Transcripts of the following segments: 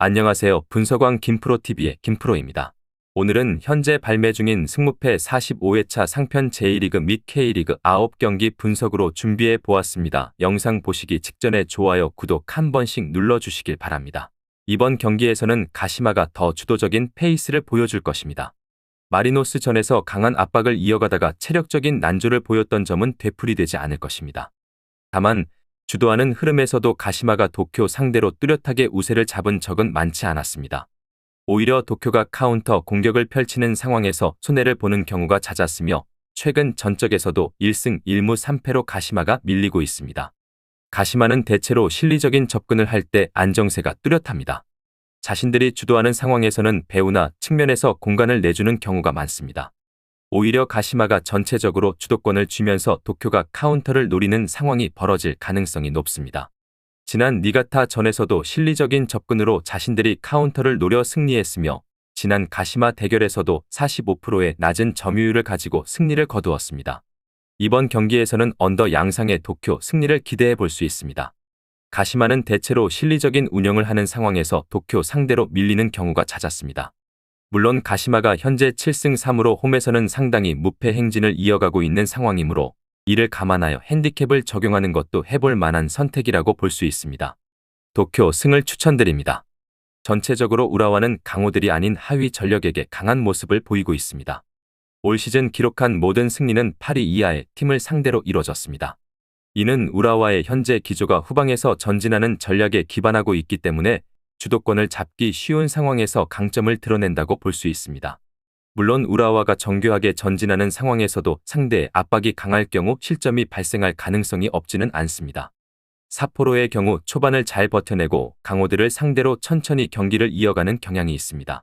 안녕하세요. 분석왕 김프로TV의 김프로입니다. 오늘은 현재 발매 중인 승무패 45회차 상편 제1리그 및 K리그 9경기 분석으로 준비해 보았습니다. 영상 보시기 직전에 좋아요, 구독 한 번씩 눌러주시길 바랍니다. 이번 경기에서는 가시마가 더 주도적인 페이스를 보여줄 것입니다. 마리노스전에서 강한 압박을 이어가다가 체력적인 난조를 보였던 점은 되풀이되지 않을 것입니다. 다만 주도하는 흐름에서도 가시마가 도쿄 상대로 뚜렷하게 우세를 잡은 적은 많지 않았습니다. 오히려 도쿄가 카운터 공격을 펼치는 상황에서 손해를 보는 경우가 잦았으며 최근 전적에서도 1승 1무 3패로 가시마가 밀리고 있습니다. 가시마는 대체로 실리적인 접근을 할 때 안정세가 뚜렷합니다. 자신들이 주도하는 상황에서는 배우나 측면에서 공간을 내주는 경우가 많습니다. 오히려 가시마가 전체적으로 주도권을 쥐면서 도쿄가 카운터를 노리는 상황이 벌어질 가능성이 높습니다. 지난 니가타 전에서도 실리적인 접근으로 자신들이 카운터를 노려 승리했으며 지난 가시마 대결에서도 45%의 낮은 점유율을 가지고 승리를 거두었습니다. 이번 경기에서는 언더 양상의 도쿄 승리를 기대해 볼 수 있습니다. 가시마는 대체로 실리적인 운영을 하는 상황에서 도쿄 상대로 밀리는 경우가 잦았습니다. 물론 가시마가 현재 7승 3무로 홈에서는 상당히 무패 행진을 이어가고 있는 상황이므로 이를 감안하여 핸디캡을 적용하는 것도 해볼 만한 선택이라고 볼 수 있습니다. 도쿄 승을 추천드립니다. 전체적으로 우라와는 강호들이 아닌 하위 전력에게 강한 모습을 보이고 있습니다. 올 시즌 기록한 모든 승리는 8위 이하의 팀을 상대로 이뤄졌습니다. 이는 우라와의 현재 기조가 후방에서 전진하는 전략에 기반하고 있기 때문에 주도권을 잡기 쉬운 상황에서 강점을 드러낸다고 볼 수 있습니다. 물론 우라와가 정교하게 전진하는 상황에서도 상대의 압박이 강할 경우 실점이 발생할 가능성이 없지는 않습니다. 삿포로의 경우 초반을 잘 버텨내고 강호들을 상대로 천천히 경기를 이어가는 경향이 있습니다.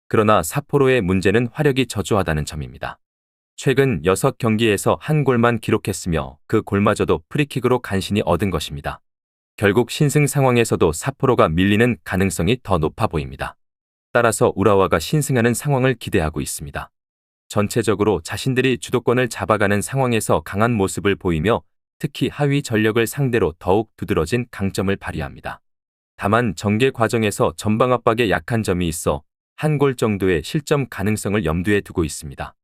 그러나 삿포로의 문제는 화력이 저조하다는 점입니다. 최근 6경기에서 한 골만 기록했으며 그 골마저도 프리킥으로 간신히 얻은 것입니다. 결국 신승 상황에서도 삿포로가 밀리는 가능성이 더 높아 보입니다. 따라서 우라와가 신승하는 상황을 기대하고 있습니다. 전체적으로 자신들이 주도권을 잡아가는 상황에서 강한 모습을 보이며 특히 하위 전력을 상대로 더욱 두드러진 강점을 발휘합니다. 다만 전개 과정에서 전방 압박에 약한 점이 있어 한 골 정도의 실점 가능성을 염두에 두고 있습니다.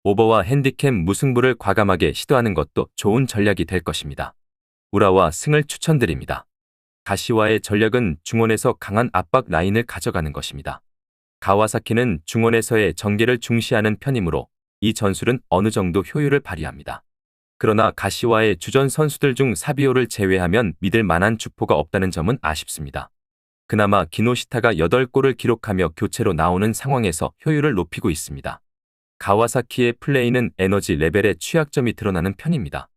오버와 핸디캡 무승부를 과감하게 시도하는 것도 좋은 전략이 될 것입니다. 우라와 승을 추천드립니다. 가시와의 전략은 중원에서 강한 압박 라인을 가져가는 것입니다. 가와사키는 중원에서의 전개를 중시하는 편이므로 이 전술은 어느 정도 효율을 발휘합니다. 그러나 가시와의 주전 선수들 중 사비오를 제외하면 믿을 만한 주포가 없다는 점은 아쉽습니다. 그나마 기노시타가 8골을 기록하며 교체로 나오는 상황에서 효율을 높이고 있습니다. 가와사키의 플레이는 에너지 레벨의 취약점이 드러나는 편입니다.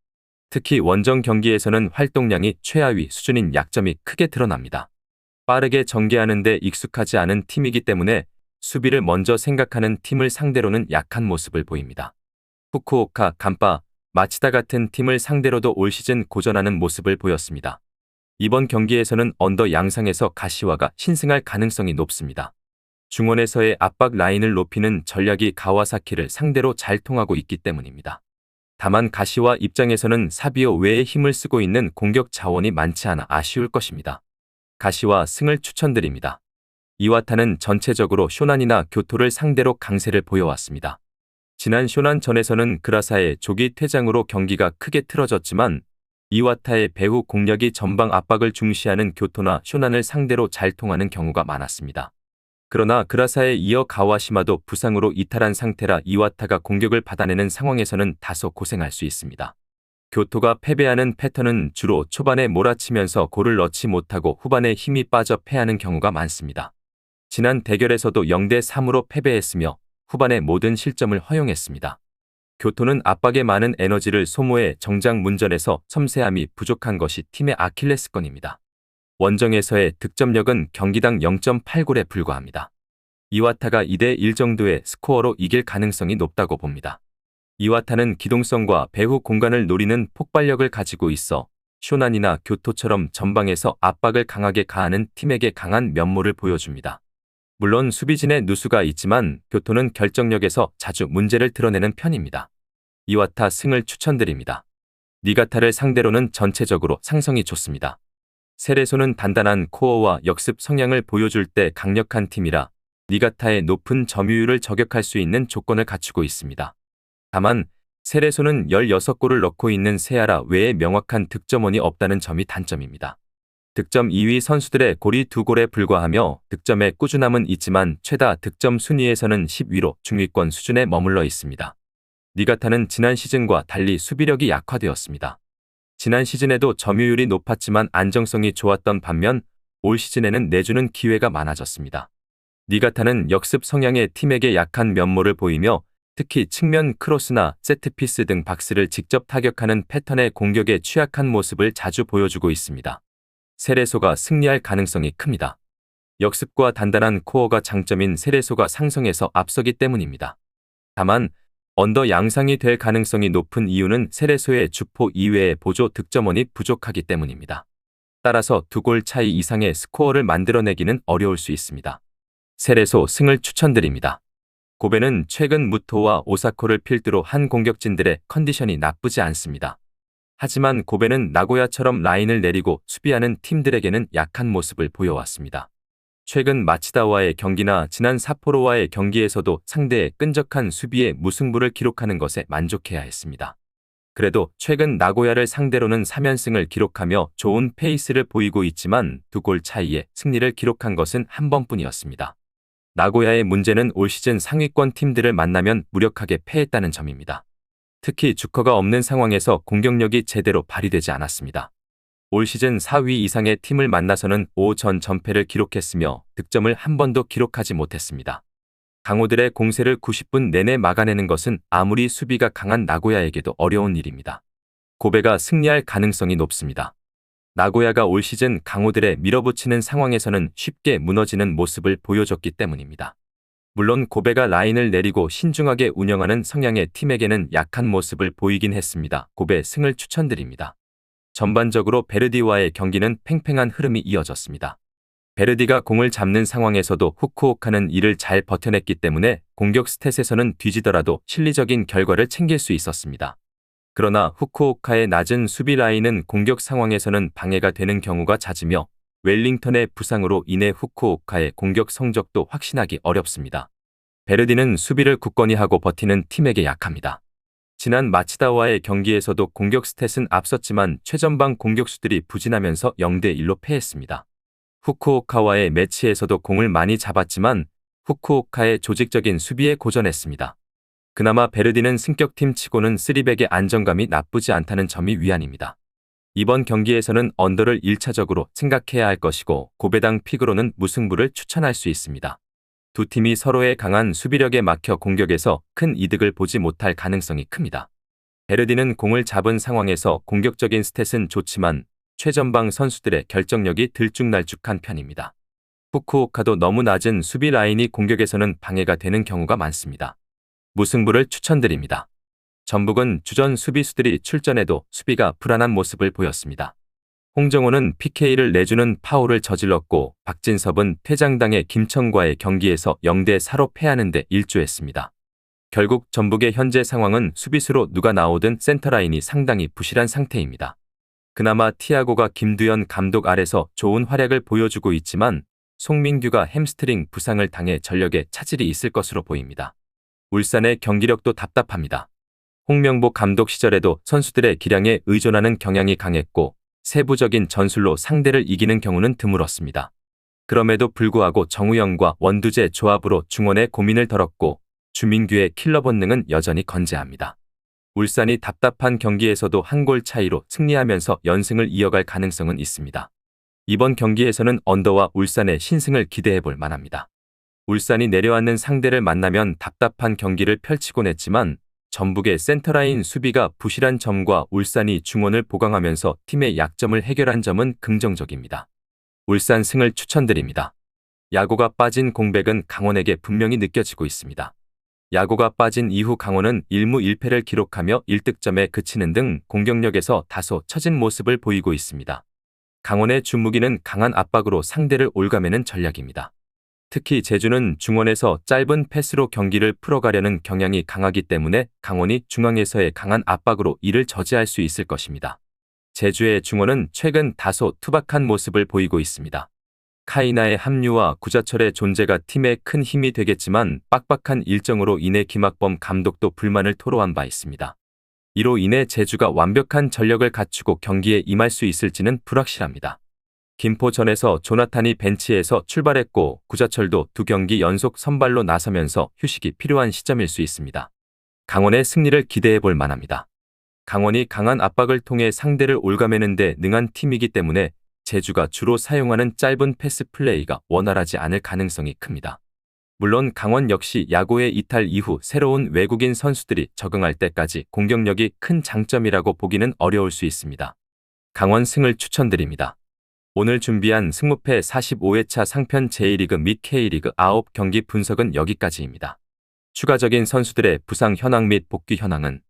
특히 원정 경기에서는 활동량이 최하위 수준인 약점이 크게 드러납니다. 빠르게 전개하는 데 익숙하지 않은 팀이기 때문에 수비를 먼저 생각하는 팀을 상대로는 약한 모습을 보입니다. 후쿠오카, 간파, 마치다 같은 팀을 상대로도 올 시즌 고전하는 모습을 보였습니다. 이번 경기에서는 언더 양상에서 가시와가 신승할 가능성이 높습니다. 중원에서의 압박 라인을 높이는 전략이 가와사키를 상대로 잘 통하고 있기 때문입니다. 다만 가시와 입장에서는 사비오 외에 힘을 쓰고 있는 공격 자원이 많지 않아 아쉬울 것입니다. 가시와 승을 추천드립니다. 이와타는 전체적으로 쇼난이나 교토를 상대로 강세를 보여왔습니다. 지난 쇼난전에서는 그라사의 조기 퇴장으로 경기가 크게 틀어졌지만 이와타의 배후 공략이 전방 압박을 중시하는 교토나 쇼난을 상대로 잘 통하는 경우가 많았습니다. 그러나 그라사에 이어 가와시마도 부상으로 이탈한 상태라 이와타가 공격을 받아내는 상황에서는 다소 고생할 수 있습니다. 교토가 패배하는 패턴은 주로 초반에 몰아치면서 골을 넣지 못하고 후반에 힘이 빠져 패하는 경우가 많습니다. 지난 대결에서도 0대3으로 패배했으며 후반에 모든 실점을 허용했습니다. 교토는 압박에 많은 에너지를 소모해 정작 문전에서 섬세함이 부족한 것이 팀의 아킬레스건입니다. 원정에서의 득점력은 경기당 0.8골에 불과합니다. 이와타가 2대1 정도의 스코어로 이길 가능성이 높다고 봅니다. 이와타는 기동성과 배후 공간을 노리는 폭발력을 가지고 있어 쇼난이나 교토처럼 전방에서 압박을 강하게 가하는 팀에게 강한 면모를 보여줍니다. 물론 수비진의 누수가 있지만 교토는 결정력에서 자주 문제를 드러내는 편입니다. 이와타 승을 추천드립니다. 니가타를 상대로는 전체적으로 상성이 좋습니다. 세레소는 단단한 코어와 역습 성향을 보여줄 때 강력한 팀이라 니가타의 높은 점유율을 저격할 수 있는 조건을 갖추고 있습니다. 다만 세레소는 16골을 넣고 있는 세아라 외에 명확한 득점원이 없다는 점이 단점입니다. 득점 2위 선수들의 골이 2골에 불과하며 득점의 꾸준함은 있지만 최다 득점 순위에서는 10위로 중위권 수준에 머물러 있습니다. 니가타는 지난 시즌과 달리 수비력이 약화되었습니다. 지난 시즌에도 점유율이 높았지만 안정성이 좋았던 반면 올 시즌에는 내주는 기회가 많아졌습니다. 니가타는 역습 성향의 팀에게 약한 면모를 보이며 특히 측면 크로스나 세트피스 등 박스를 직접 타격하는 패턴의 공격에 취약한 모습을 자주 보여주고 있습니다. 세레소가 승리할 가능성이 큽니다. 역습과 단단한 코어가 장점인 세레소가 상성에서 앞서기 때문입니다. 다만 언더 양상이 될 가능성이 높은 이유는 세레소의 주포 이외의 보조 득점원이 부족하기 때문입니다. 따라서 2골 차이 이상의 스코어를 만들어내기는 어려울 수 있습니다. 세레소 승을 추천드립니다. 고베는 최근 무토와 오사코를 필두로 한 공격진들의 컨디션이 나쁘지 않습니다. 하지만 고베는 나고야처럼 라인을 내리고 수비하는 팀들에게는 약한 모습을 보여왔습니다. 최근 마치다와의 경기나 지난 삿포로와의 경기에서도 상대의 끈적한 수비에 무승부를 기록하는 것에 만족해야 했습니다. 그래도 최근 나고야를 상대로는 3연승을 기록하며 좋은 페이스를 보이고 있지만 2골 차이의 승리를 기록한 것은 한 번뿐이었습니다. 나고야의 문제는 올 시즌 상위권 팀들을 만나면 무력하게 패했다는 점입니다. 특히 주커가 없는 상황에서 공격력이 제대로 발휘되지 않았습니다. 올 시즌 4위 이상의 팀을 만나서는 5전 전패를 기록했으며 득점을 한 번도 기록하지 못했습니다. 강호들의 공세를 90분 내내 막아내는 것은 아무리 수비가 강한 나고야에게도 어려운 일입니다. 고베가 승리할 가능성이 높습니다. 나고야가 올 시즌 강호들의 밀어붙이는 상황에서는 쉽게 무너지는 모습을 보여줬기 때문입니다. 물론 고베가 라인을 내리고 신중하게 운영하는 성향의 팀에게는 약한 모습을 보이긴 했습니다. 고베 승을 추천드립니다. 전반적으로 베르디와의 경기는 팽팽한 흐름이 이어졌습니다. 베르디가 공을 잡는 상황에서도 후쿠오카는 이를 잘 버텨냈기 때문에 공격 스탯에서는 뒤지더라도 실리적인 결과를 챙길 수 있었습니다. 그러나 후쿠오카의 낮은 수비 라인은 공격 상황에서는 방해가 되는 경우가 잦으며 웰링턴의 부상으로 인해 후쿠오카의 공격 성적도 확신하기 어렵습니다. 베르디는 수비를 굳건히 하고 버티는 팀에게 약합니다. 지난 마치다와의 경기에서도 공격 스탯은 앞섰지만 최전방 공격수들이 부진하면서 0대1로 패했습니다. 후쿠오카와의 매치에서도 공을 많이 잡았지만 후쿠오카의 조직적인 수비에 고전했습니다. 그나마 베르디는 승격팀 치고는 3백의 안정감이 나쁘지 않다는 점이 위안입니다. 이번 경기에서는 언더를 1차적으로 생각해야 할 것이고 고배당 픽으로는 무승부를 추천할 수 있습니다. 두 팀이 서로의 강한 수비력에 막혀 공격에서 큰 이득을 보지 못할 가능성이 큽니다. 베르디는 공을 잡은 상황에서 공격적인 스탯은 좋지만 최전방 선수들의 결정력이 들쭉날쭉한 편입니다. 후쿠오카도 너무 낮은 수비 라인이 공격에서는 방해가 되는 경우가 많습니다. 무승부를 추천드립니다. 전북은 주전 수비수들이 출전해도 수비가 불안한 모습을 보였습니다. 홍정호는 PK를 내주는 파울을 저질렀고 박진섭은 퇴장당해 김천과의 경기에서 0대4로 패하는 데 일조했습니다. 결국 전북의 현재 상황은 수비수로 누가 나오든 센터라인이 상당히 부실한 상태입니다. 그나마 티아고가 김두현 감독 아래서 좋은 활약을 보여주고 있지만 송민규가 햄스트링 부상을 당해 전력에 차질이 있을 것으로 보입니다. 울산의 경기력도 답답합니다. 홍명보 감독 시절에도 선수들의 기량에 의존하는 경향이 강했고 세부적인 전술로 상대를 이기는 경우는 드물었습니다. 그럼에도 불구하고 정우영과 원두재 조합으로 중원의 고민을 덜었고 주민규의 킬러 본능은 여전히 건재합니다. 울산이 답답한 경기에서도 한 골 차이로 승리하면서 연승을 이어갈 가능성은 있습니다. 이번 경기에서는 언더와 울산의 신승을 기대해볼 만합니다. 울산이 내려앉는 상대를 만나면 답답한 경기를 펼치곤 했지만 전북의 센터라인 수비가 부실한 점과 울산이 중원을 보강하면서 팀의 약점을 해결한 점은 긍정적입니다. 울산 승을 추천드립니다. 야구가 빠진 공백은 강원에게 분명히 느껴지고 있습니다. 야구가 빠진 이후 강원은 1무 1패를 기록하며 1득점에 그치는 등 공격력에서 다소 처진 모습을 보이고 있습니다. 강원의 주무기는 강한 압박으로 상대를 올가매는 전략입니다. 특히 제주는 중원에서 짧은 패스로 경기를 풀어가려는 경향이 강하기 때문에 강원이 중앙에서의 강한 압박으로 이를 저지할 수 있을 것입니다. 제주의 중원은 최근 다소 투박한 모습을 보이고 있습니다. 카이나의 합류와 구자철의 존재가 팀에 큰 힘이 되겠지만 빡빡한 일정으로 인해 김학범 감독도 불만을 토로한 바 있습니다. 이로 인해 제주가 완벽한 전력을 갖추고 경기에 임할 수 있을지는 불확실합니다. 김포전에서 조나탄이 벤치에서 출발했고 구자철도 2경기 연속 선발로 나서면서 휴식이 필요한 시점일 수 있습니다. 강원의 승리를 기대해 볼 만합니다. 강원이 강한 압박을 통해 상대를 올가매는 데 능한 팀이기 때문에 제주가 주로 사용하는 짧은 패스 플레이가 원활하지 않을 가능성이 큽니다. 물론 강원 역시 야구의 이탈 이후 새로운 외국인 선수들이 적응할 때까지 공격력이 큰 장점이라고 보기는 어려울 수 있습니다. 강원 승을 추천드립니다. 오늘 준비한 승무패 45회차 상편 제1리그 및 K리그 9경기 분석은 여기까지입니다. 추가적인 선수들의 부상 현황 및 복귀 현황은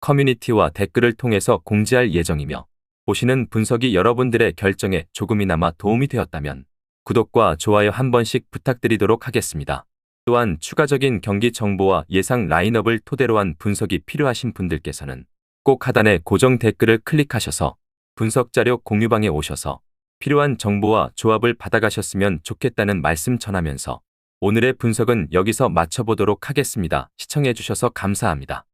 커뮤니티와 댓글을 통해서 공지할 예정이며 보시는 분석이 여러분들의 결정에 조금이나마 도움이 되었다면 구독과 좋아요 한 번씩 부탁드리도록 하겠습니다. 또한 추가적인 경기 정보와 예상 라인업을 토대로 한 분석이 필요하신 분들께서는 꼭 하단의 고정 댓글을 클릭하셔서 분석 자료 공유방에 오셔서 필요한 정보와 조합을 받아가셨으면 좋겠다는 말씀 전하면서 오늘의 분석은 여기서 마쳐보도록 하겠습니다. 시청해주셔서 감사합니다.